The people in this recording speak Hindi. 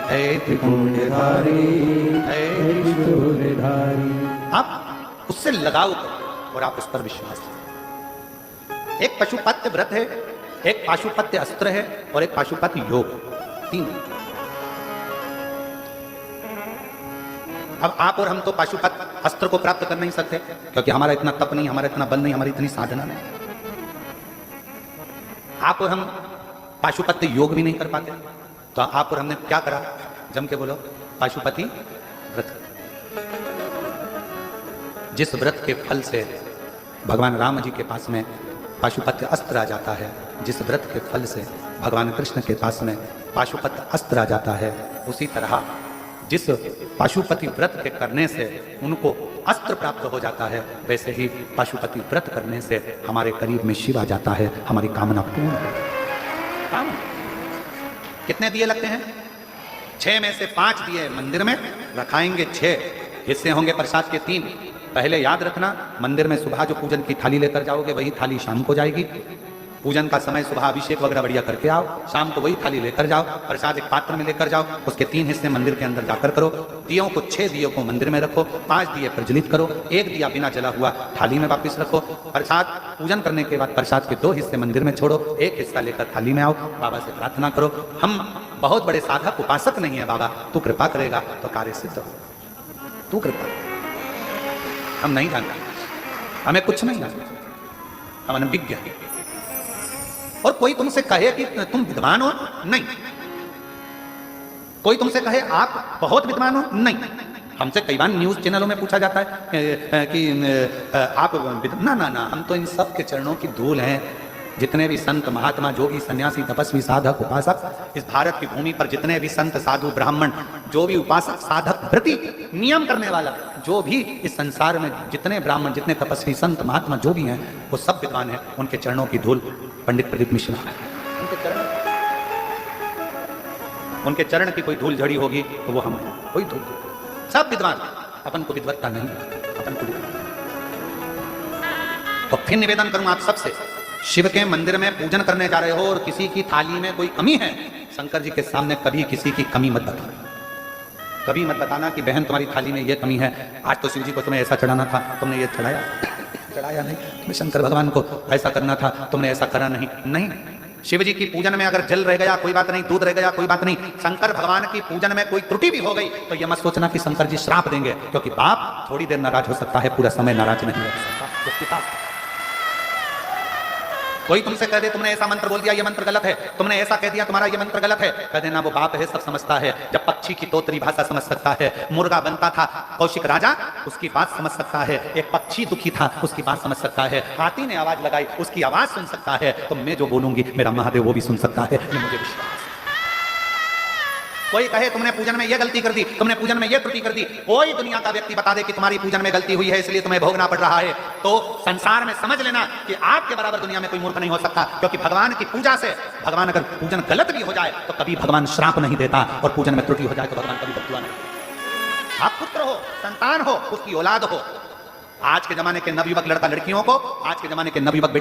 है त्रिपुरधारी, है त्रिशूलधारी। आप उससे लगाव करो और आप उस पर विश्वास करो। एक पशुपत्य व्रत है, एक पाशुपत्य अस्त्र है और एक पाशुपत्य योग, तीन। अब आप और हम तो पाशुपत्य अस्त्र को प्राप्त कर नहीं सकते, क्योंकि हमारा इतना तप नहीं, हमारा इतना बल नहीं, हमारी इतनी साधना नहीं। आप और हम पाशुपत्य योग भी नहीं कर पाते, तो आप और हमने क्या करा? जम के बोलो, पाशुपति व्रत। जिस व्रत के फल से भगवान राम जी के पास में पाशुपत्य अस्त्र आ जाता है, जिस व्रत के फल से भगवान कृष्ण के पास में पाशुपत्य अस्त्र आ जाता है, उसी तरह जिस पाशुपति व्रत के करने से उनको अस्त्र प्राप्त हो जाता है, वैसे ही पाशुपति व्रत करने से हमारे करीब में शिव आ जाता है, हमारी कामना पूर्ण हो। कितने दिए लगते हैं? 6 में से 5 दिए मंदिर में रखाएंगे, 6 हिस्से होंगे प्रसाद के 3। पहले याद रखना, मंदिर में सुबह जो पूजन की थाली लेकर जाओगे वही थाली शाम को जाएगी। पूजन का समय सुबह अभिषेक वगैरह बढ़िया करके आओ, शाम को वही थाली लेकर जाओ, प्रसाद एक पात्र में लेकर जाओ, उसके 3 हिस्से मंदिर के अंदर जाकर करो। दियों को 6 दियों को मंदिर में रखो, 5 दिए प्रज्वलित करो, 1 दिया बिना जला हुआ थाली में वापिस रखो। प्रसाद पूजन करने के बाद प्रसाद के 2 हिस्से मंदिर में छोड़ो, 1 हिस्सा लेकर थाली में आओ, बाबा से प्रार्थना करो। हम बहुत बड़े साधक उपासक नहीं है बाबा, तू कृपा करेगा तो कार्य सिद्ध हो, तू कृपा। हम नहीं जानते, हमें कुछ नहीं जानते, हम अनभिज्ञ हैं। और कोई तुमसे कहे कि तुम विद्वान हो, नहीं। कोई तुमसे कहे आप बहुत विद्वान हो, नहीं। हमसे कई बार न्यूज चैनलों में पूछा जाता है कि आप ना ना ना, हम तो इन सब के चरणों की धूल हैं। जितने भी संत महात्मा, जोगी, सन्यासी, तपस्वी, साधक, उपासक, इस भारत की भूमि पर जितने भी संत, साधु, ब्राह्मण, जो भी उपासक, साधक, व्रती, नियम करने वाला, जो भी इस संसार में जितने ब्राह्मण, जितने तपस्वी, संत, महात्मा जो भी हैं, वो सब विद्वान हैं। उनके चरणों की धूल पंडित प्रदीप मिश्रा, उनके चरण की कोई धूल झड़ी होगी तो वो हम हैं, कोई धूल, सब विद्वान। अपन को विद्वत्ता नहीं, अपन को। तो फिर निवेदन करूं आप सबसे, शिव के मंदिर में पूजन करने जा रहे हो और किसी की थाली में कोई कमी है, शंकर जी के सामने कभी किसी की कमी मत बताना। कभी मत बताना कि बहन तुम्हारी थाली में ये कमी है, आज तो शिव जी को तुम्हें ऐसा चढ़ाना था, तुमने ये चढ़ाया नहीं। तुम्हें शंकर भगवान को ऐसा करना था, तुमने ऐसा करा नहीं। नहीं, शिव जी की पूजन में अगर जल रह गया कोई बात नहीं, दूध रह गया कोई बात नहीं। शंकर भगवान की पूजन में कोई त्रुटि भी हो गई तो ये मत सोचना कि शंकर जी श्राप देंगे, क्योंकि बाप थोड़ी देर नाराज हो सकता है, पूरा समय नाराज नहीं हो सकता। कोई तुमसे कह दे तुमने ऐसा मंत्र बोल दिया, ये मंत्र गलत है, तुमने ऐसा कह दिया, तुम्हारा ये मंत्र गलत है, कह देना वो बाप है, सब समझता है। जब पक्षी की तोतरी भाषा समझ सकता है, मुर्गा बनता था कौशिक राजा, उसकी बात समझ सकता है। एक पक्षी दुखी था, उसकी बात समझ सकता है। हाथी ने आवाज लगाई, उसकी आवाज सुन सकता है। तो मैं जो बोलूंगी मेरा महादेव वो भी सुन सकता है, ये मुझे विश्वास है। कोई कहे तुमने पूजन में ये गलती कर दी, तुमने पूजन में ये त्रुटि कर दी, कोई दुनिया का व्यक्ति बता दे कि तुम्हारी पूजन में गलती हुई है इसलिए तुम्हें भोगना पड़ रहा है, तो संसार में समझ लेना कि आपके बराबर दुनिया में कोई मूर्ख नहीं हो सकता। क्योंकि भगवान की पूजा से, भगवान अगर पूजन गलत भी हो जाए तो कभी भगवान श्राप नहीं देता, और पूजन में त्रुटि हो जाए तो भगवान कभी बदुआ नहीं। आप पुत्र हो, संतान हो, उसकी औलाद हो। आज के जमाने के नवयुवक लड़का लड़कियों को, आज के जमाने के नवयुवक बेटा